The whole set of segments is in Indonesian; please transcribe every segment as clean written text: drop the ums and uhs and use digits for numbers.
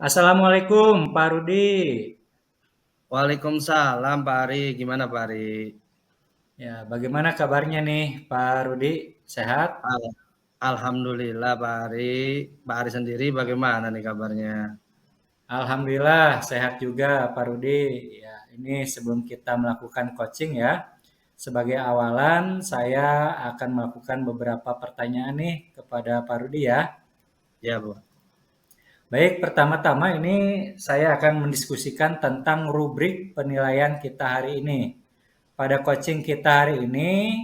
Assalamualaikum Pak Rudi. Waalaikumsalam Pak Ari, gimana Pak Ari? Ya, bagaimana kabarnya nih Pak Rudi? Sehat? Al- Alhamdulillah Pak Ari. Pak Ari sendiri bagaimana nih kabarnya? Alhamdulillah sehat juga Pak Rudi. Ya, ini sebelum kita melakukan coaching ya, sebagai awalan saya akan melakukan beberapa pertanyaan nih kepada Pak Rudi ya. Ya Bu. Baik, pertama-tama ini saya akan mendiskusikan tentang rubrik penilaian kita hari ini. Pada coaching kita hari ini,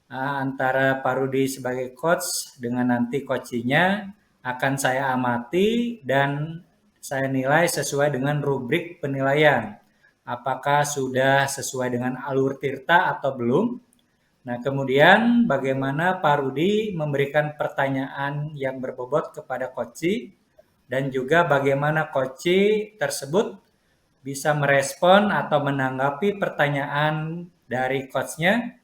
antara Pak Rudi sebagai coach dengan nanti coachingnya akan saya amati dan saya nilai sesuai dengan rubrik penilaian. Apakah sudah sesuai dengan alur tirta atau belum? Nah, kemudian bagaimana Pak Rudi memberikan pertanyaan yang berbobot kepada coach dan juga bagaimana coach tersebut bisa merespon atau menanggapi pertanyaan dari coachnya.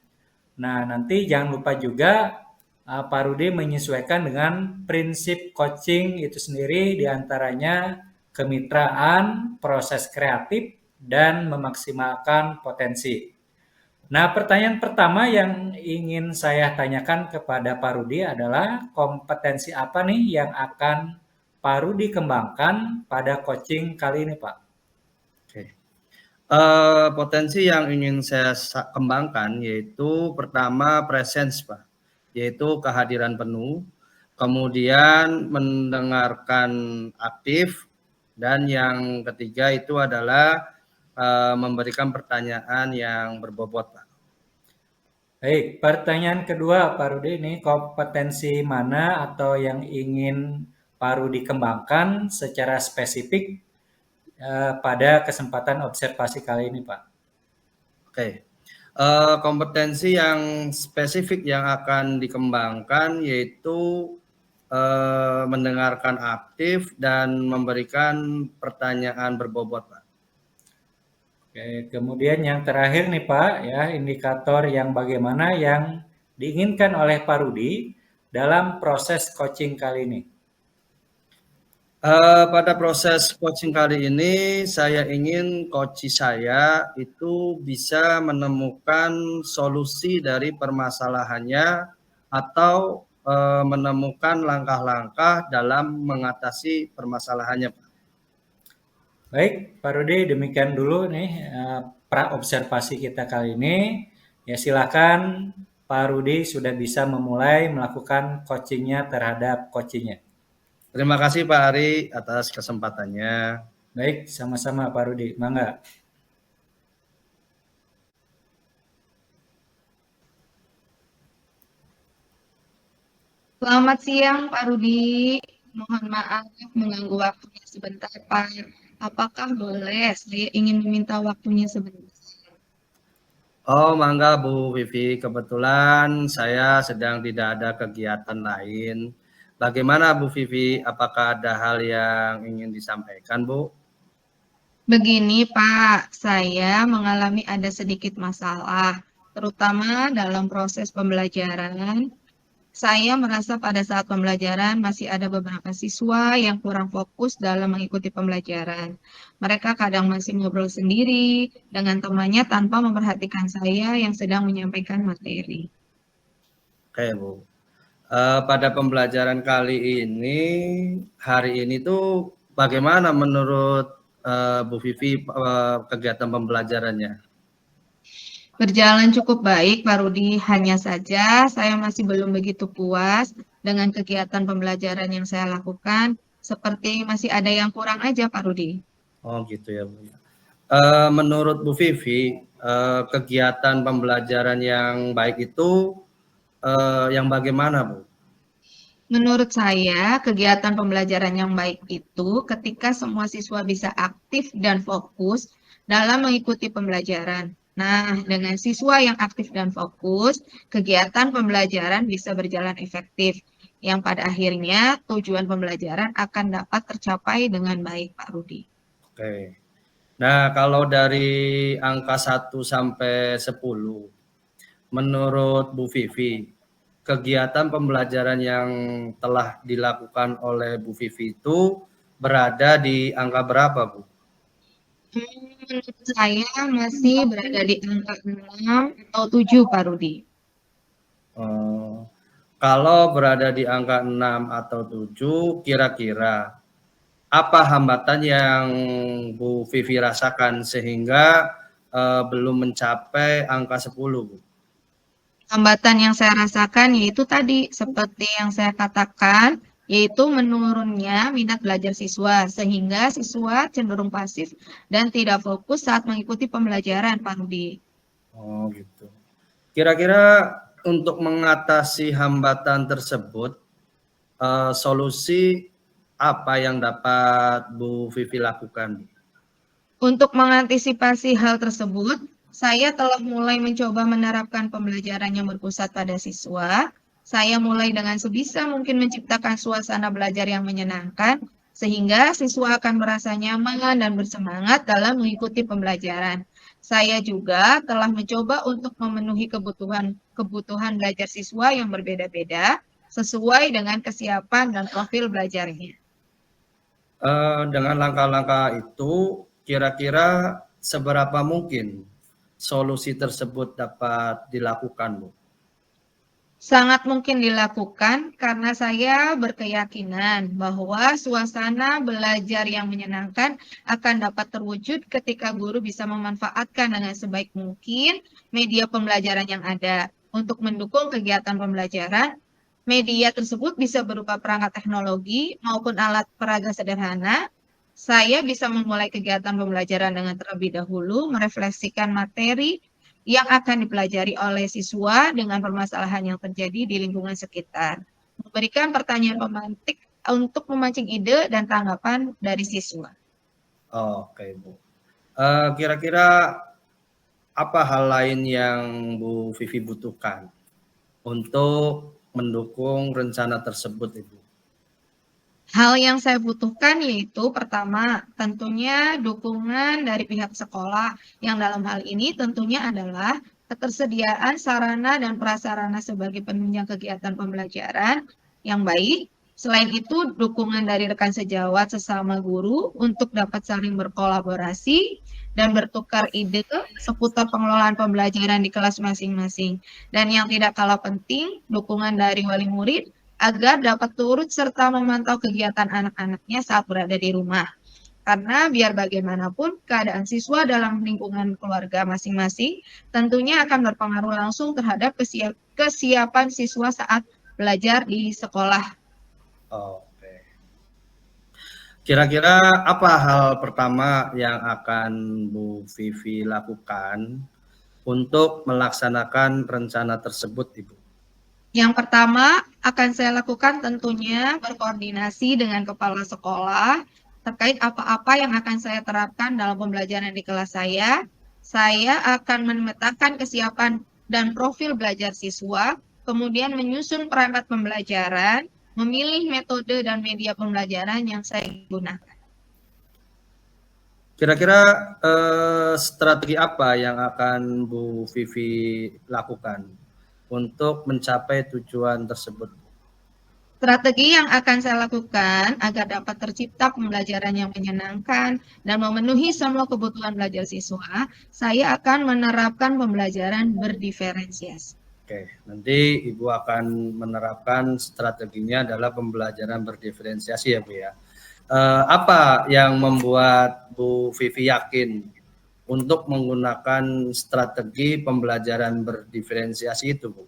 Nah, nanti jangan lupa juga Pak Rudi menyesuaikan dengan prinsip coaching itu sendiri, diantaranya kemitraan, proses kreatif, dan memaksimalkan potensi. Nah, pertanyaan pertama yang ingin saya tanyakan kepada Pak Rudi adalah kompetensi apa nih yang akan Pak Rudi kembangkan pada coaching kali ini, Pak? Oke. Potensi yang ingin saya kembangkan yaitu pertama presence Pak, yaitu kehadiran penuh, kemudian mendengarkan aktif, dan yang ketiga itu adalah memberikan pertanyaan yang berbobot Pak. Baik, pertanyaan kedua Pak Rudi, ini kompetensi mana atau yang ingin Pak Rudi kembangkan secara spesifik pada kesempatan observasi kali ini, Pak? Oke. Kompetensi yang spesifik yang akan dikembangkan yaitu mendengarkan aktif dan memberikan pertanyaan berbobot, Pak. Oke, kemudian yang terakhir nih Pak, ya indikator yang bagaimana yang diinginkan oleh Pak Rudi dalam proses coaching kali ini. Pada proses coaching kali ini, saya ingin coach saya itu bisa menemukan solusi dari permasalahannya atau menemukan langkah-langkah dalam mengatasi permasalahannya, Pak. Baik, Pak Rudi, demikian dulu nih pra observasi kita kali ini. Ya silakan Pak Rudi sudah bisa memulai melakukan coachingnya terhadap coachingnya. Terima kasih Pak Ari atas kesempatannya. Baik, sama-sama Pak Rudi. Mangga. Selamat siang Pak Rudi. Mohon maaf mengganggu waktunya sebentar Pak. Apakah boleh saya ingin meminta waktunya sebentar? Oh, mangga Bu Vivi. Kebetulan saya sedang tidak ada kegiatan lain. Bagaimana Bu Vivi? Apakah ada hal yang ingin disampaikan, Bu? Begini Pak, saya mengalami ada sedikit masalah, terutama dalam proses pembelajaran. Saya merasa pada saat pembelajaran masih ada beberapa siswa yang kurang fokus dalam mengikuti pembelajaran. Mereka kadang masih ngobrol sendiri dengan temannya tanpa memperhatikan saya yang sedang menyampaikan materi. Oke, Bu. Pada pembelajaran kali ini, hari ini tuh bagaimana menurut Bu Vivi kegiatan pembelajarannya? Berjalan cukup baik, Pak Rudi. Hanya saja saya masih belum begitu puas dengan kegiatan pembelajaran yang saya lakukan. Seperti masih ada yang kurang aja, Pak Rudi. Oh, gitu ya, Bu. Menurut Bu Vivi, kegiatan pembelajaran yang baik itu yang bagaimana, Bu? Menurut saya, kegiatan pembelajaran yang baik itu ketika semua siswa bisa aktif dan fokus dalam mengikuti pembelajaran. Nah, dengan siswa yang aktif dan fokus, kegiatan pembelajaran bisa berjalan efektif, yang pada akhirnya tujuan pembelajaran akan dapat tercapai dengan baik, Pak Rudi. Oke. Nah, kalau dari angka 1 sampai 10, menurut Bu Vivi, kegiatan pembelajaran yang telah dilakukan oleh Bu Vivi itu berada di angka berapa, Bu? Menurut saya masih berada di angka 6 atau 7, Pak Rudi. Kalau berada di angka 6 atau 7, kira-kira apa hambatan yang Bu Vivi rasakan sehingga belum mencapai angka 10, Bu? Hambatan yang saya rasakan yaitu tadi, seperti yang saya katakan, yaitu menurunnya minat belajar siswa, sehingga siswa cenderung pasif dan tidak fokus saat mengikuti pembelajaran, Pak Rudi. Oh gitu. Kira-kira untuk mengatasi hambatan tersebut, solusi apa yang dapat Bu Vivi lakukan? Untuk mengantisipasi hal tersebut, saya telah mulai mencoba menerapkan pembelajaran yang berpusat pada siswa. Saya mulai dengan sebisa mungkin menciptakan suasana belajar yang menyenangkan, sehingga siswa akan merasa nyaman dan bersemangat dalam mengikuti pembelajaran. Saya juga telah mencoba untuk memenuhi kebutuhan belajar siswa yang berbeda-beda sesuai dengan kesiapan dan profil belajarnya. Dengan langkah-langkah itu, kira-kira seberapa mungkin solusi tersebut dapat dilakukan, Bu? Sangat mungkin dilakukan karena saya berkeyakinan bahwa suasana belajar yang menyenangkan akan dapat terwujud ketika guru bisa memanfaatkan dengan sebaik mungkin media pembelajaran yang ada untuk mendukung kegiatan pembelajaran. Media tersebut bisa berupa perangkat teknologi maupun alat peraga sederhana. Saya bisa memulai kegiatan pembelajaran dengan terlebih dahulu merefleksikan materi yang akan dipelajari oleh siswa dengan permasalahan yang terjadi di lingkungan sekitar. Memberikan pertanyaan pemantik untuk memancing ide dan tanggapan dari siswa. Oke, Bu. Kira-kira apa hal lain yang Bu Vivi butuhkan untuk mendukung rencana tersebut, Ibu? Hal yang saya butuhkan yaitu pertama, tentunya dukungan dari pihak sekolah, yang dalam hal ini tentunya adalah ketersediaan sarana dan prasarana sebagai penunjang kegiatan pembelajaran yang baik. Selain itu, dukungan dari rekan sejawat sesama guru untuk dapat saling berkolaborasi dan bertukar ide seputar pengelolaan pembelajaran di kelas masing-masing. Dan yang tidak kalah penting, dukungan dari wali murid agar dapat turut serta memantau kegiatan anak-anaknya saat berada di rumah. Karena biar bagaimanapun keadaan siswa dalam lingkungan keluarga masing-masing tentunya akan berpengaruh langsung terhadap kesiapan siswa saat belajar di sekolah. Oke. Kira-kira apa hal pertama yang akan Bu Vivi lakukan untuk melaksanakan rencana tersebut, Ibu? Yang pertama akan saya lakukan tentunya berkoordinasi dengan kepala sekolah terkait apa-apa yang akan saya terapkan dalam pembelajaran di kelas saya. Saya akan memetakan kesiapan dan profil belajar siswa, kemudian menyusun perangkat pembelajaran, memilih metode dan media pembelajaran yang saya gunakan. Kira-kira strategi apa yang akan Bu Vivi lakukan untuk mencapai tujuan tersebut? Strategi yang akan saya lakukan agar dapat tercipta pembelajaran yang menyenangkan dan memenuhi semua kebutuhan belajar siswa, saya akan menerapkan pembelajaran berdiferensiasi. Oke, nanti Ibu akan menerapkan strateginya adalah pembelajaran berdiferensiasi ya Bu ya. Apa yang membuat Bu Vivi yakin untuk menggunakan strategi pembelajaran berdiferensiasi itu Bu?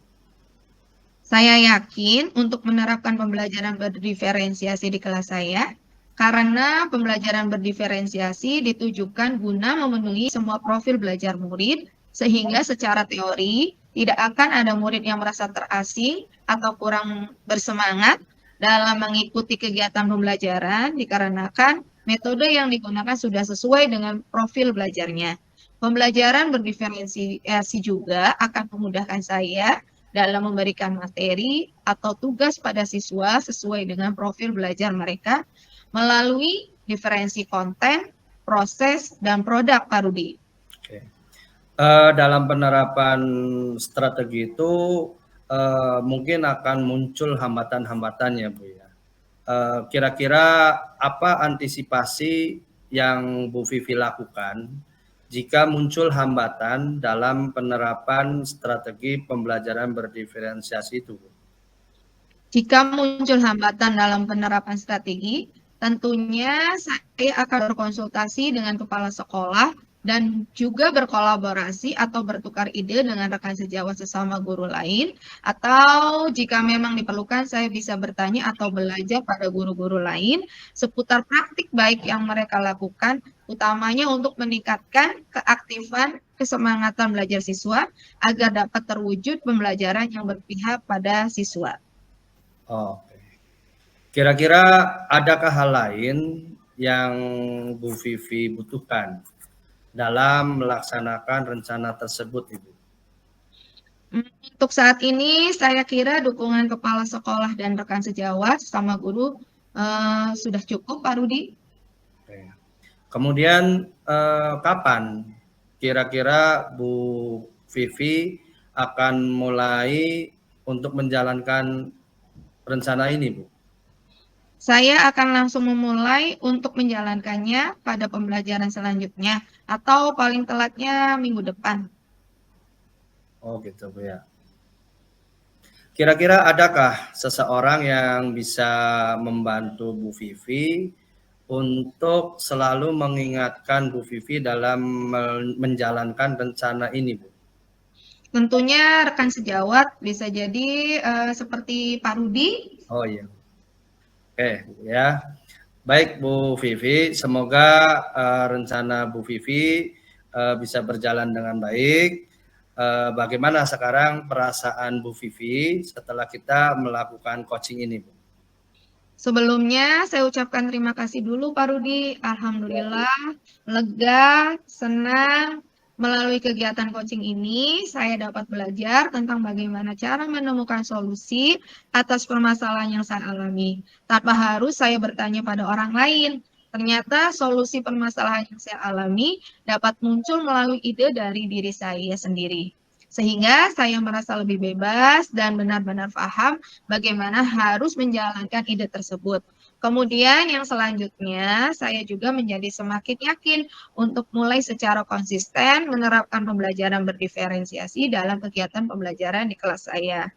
Saya yakin untuk menerapkan pembelajaran berdiferensiasi di kelas saya, karena pembelajaran berdiferensiasi ditujukan guna memenuhi semua profil belajar murid, sehingga secara teori tidak akan ada murid yang merasa terasing atau kurang bersemangat dalam mengikuti kegiatan pembelajaran, dikarenakan metode yang digunakan sudah sesuai dengan profil belajarnya. Pembelajaran berdiferensiasi juga akan memudahkan saya dalam memberikan materi atau tugas pada siswa sesuai dengan profil belajar mereka melalui diferensi konten, proses, dan produk, Pak Rudi. Oke. Dalam penerapan strategi itu mungkin akan muncul hambatan-hambatan ya Bu ya. Kira-kira apa antisipasi yang Bu Vivi lakukan jika muncul hambatan dalam penerapan strategi pembelajaran berdiferensiasi itu, Bu? Jika muncul hambatan dalam penerapan strategi, tentunya saya akan berkonsultasi dengan kepala sekolah dan juga berkolaborasi atau bertukar ide dengan rekan sejawat sesama guru lain, atau jika memang diperlukan saya bisa bertanya atau belajar pada guru-guru lain seputar praktik baik yang mereka lakukan, utamanya untuk meningkatkan keaktifan kesemangatan belajar siswa agar dapat terwujud pembelajaran yang berpihak pada siswa. Oke. Kira-kira adakah hal lain yang Bu Vivi butuhkan dalam melaksanakan rencana tersebut, Ibu? Untuk saat ini, saya kira dukungan kepala sekolah dan rekan sejawat sama guru sudah cukup, Pak Rudi. Oke. Kemudian kapan kira-kira Bu Vivi akan mulai untuk menjalankan rencana ini, Bu? Saya akan langsung memulai untuk menjalankannya pada pembelajaran selanjutnya atau paling telatnya minggu depan. Oh gitu, Bu ya. Kira-kira adakah seseorang yang bisa membantu Bu Vivi untuk selalu mengingatkan Bu Vivi dalam menjalankan rencana ini, Bu? Tentunya rekan sejawat bisa jadi seperti Pak Rudi. Oh iya. Oke, Bu ya. Baik Bu Vivi, semoga rencana Bu Vivi bisa berjalan dengan baik. Bagaimana sekarang perasaan Bu Vivi setelah kita melakukan coaching ini, Bu? Sebelumnya saya ucapkan terima kasih dulu Pak Rudi. Alhamdulillah, lega, senang. Melalui kegiatan coaching ini, saya dapat belajar tentang bagaimana cara menemukan solusi atas permasalahan yang saya alami. Tanpa harus saya bertanya pada orang lain. Ternyata solusi permasalahan yang saya alami dapat muncul melalui ide dari diri saya sendiri. Sehingga saya merasa lebih bebas dan benar-benar paham bagaimana harus menjalankan ide tersebut. Kemudian yang selanjutnya, saya juga menjadi semakin yakin untuk mulai secara konsisten menerapkan pembelajaran berdiferensiasi dalam kegiatan pembelajaran di kelas saya.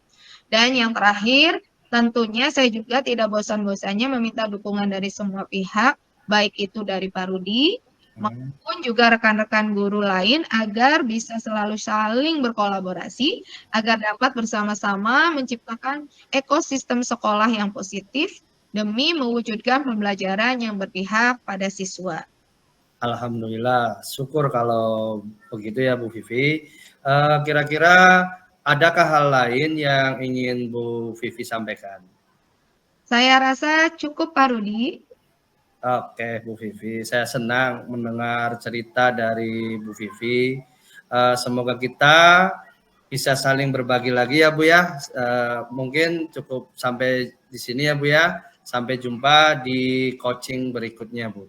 Dan yang terakhir, tentunya saya juga tidak bosan-bosannya meminta dukungan dari semua pihak, baik itu dari Pak Rudi, maupun juga rekan-rekan guru lain agar bisa selalu saling berkolaborasi agar dapat bersama-sama menciptakan ekosistem sekolah yang positif demi mewujudkan pembelajaran yang berpihak pada siswa. Alhamdulillah, syukur kalau begitu ya Bu Vivi. Kira-kira adakah hal lain yang ingin Bu Vivi sampaikan? Saya rasa cukup Pak Rudi. Oke, Bu Vivi, saya senang mendengar cerita dari Bu Vivi. Semoga kita bisa saling berbagi lagi ya Bu ya. Mungkin cukup sampai di sini ya Bu ya. Sampai jumpa di coaching berikutnya Bu.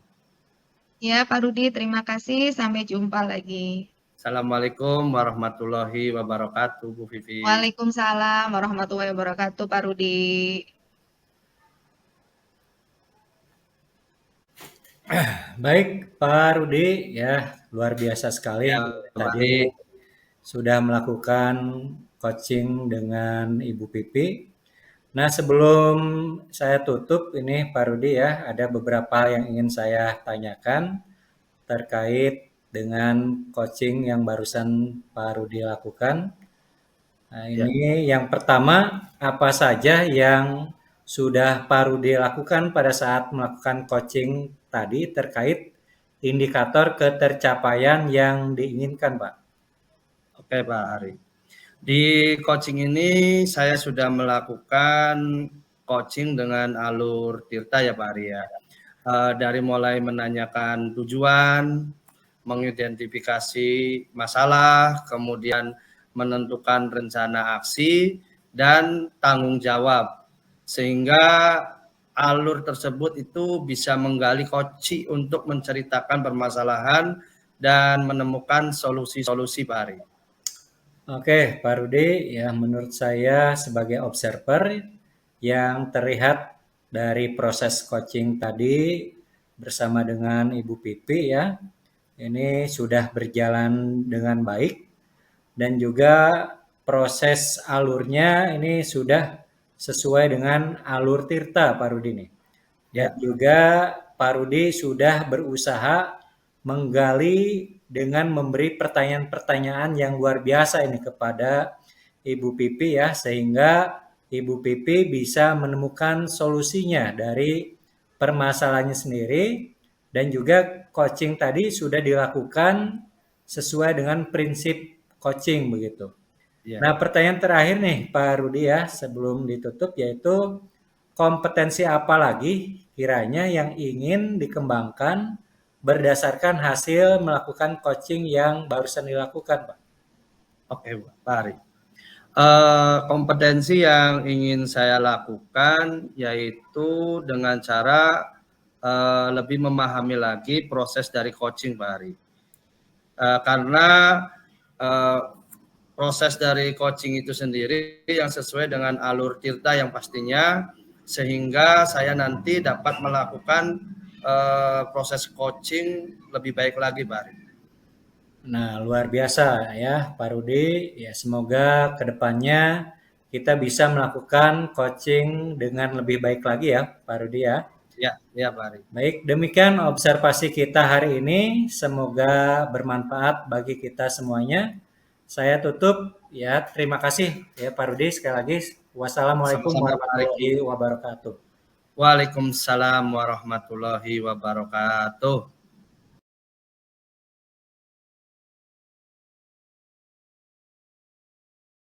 Ya Pak Rudi, terima kasih. Sampai jumpa lagi. Assalamualaikum warahmatullahi wabarakatuh Bu Vivi. Waalaikumsalam warahmatullahi wabarakatuh Pak Rudi. Baik, Pak Rudi, ya luar biasa sekali. Ya, Tadi sudah melakukan coaching dengan Ibu Pipi. Nah, sebelum saya tutup ini Pak Rudi ya, ada beberapa yang ingin saya tanyakan terkait dengan coaching yang barusan Pak Rudi lakukan. Nah, ini yang pertama, apa saja yang sudah Pak Rudi lakukan pada saat melakukan coaching tadi terkait indikator ketercapaian yang diinginkan, Pak? Oke Pak Ari. Di coaching ini saya sudah melakukan coaching dengan alur Tirta ya Pak Ari ya. Dari mulai menanyakan tujuan, mengidentifikasi masalah, kemudian menentukan rencana aksi, dan tanggung jawab. Sehingga alur tersebut itu bisa menggali koci untuk menceritakan permasalahan dan menemukan solusi-solusi Pak Ari. Oke, Pak Rudi, ya menurut saya sebagai observer yang terlihat dari proses coaching tadi bersama dengan Ibu Pipi ya. Ini sudah berjalan dengan baik dan juga proses alurnya ini sudah sesuai dengan alur Tirta Pak Rudi nih. Dan juga Pak Rudi sudah berusaha menggali dengan memberi pertanyaan-pertanyaan yang luar biasa ini kepada Ibu Pipi ya, sehingga Ibu Pipi bisa menemukan solusinya dari permasalahannya sendiri, dan juga coaching tadi sudah dilakukan sesuai dengan prinsip coaching begitu. Nah, pertanyaan terakhir nih Pak Rudi ya, sebelum ditutup, yaitu kompetensi apa lagi kiranya yang ingin dikembangkan berdasarkan hasil melakukan coaching yang barusan dilakukan, Pak? Oke, Pak Ari. Kompetensi yang ingin saya lakukan yaitu dengan cara lebih memahami lagi proses dari coaching, Pak Ari. Karena proses dari coaching itu sendiri yang sesuai dengan alur Tirta yang pastinya, sehingga saya nanti dapat melakukan proses coaching lebih baik lagi, Pak Ari. Nah, luar biasa ya Pak Rudi. Ya, semoga kedepannya kita bisa melakukan coaching dengan lebih baik lagi ya Pak Rudi ya. Ya Pak Ari. Baik, demikian observasi kita hari ini. Semoga bermanfaat bagi kita semuanya. Saya tutup ya. Terima kasih ya Pak Rudi sekali lagi. Wassalamualaikum warahmatullahi wabarakatuh. Waalaikumsalam warahmatullahi wabarakatuh.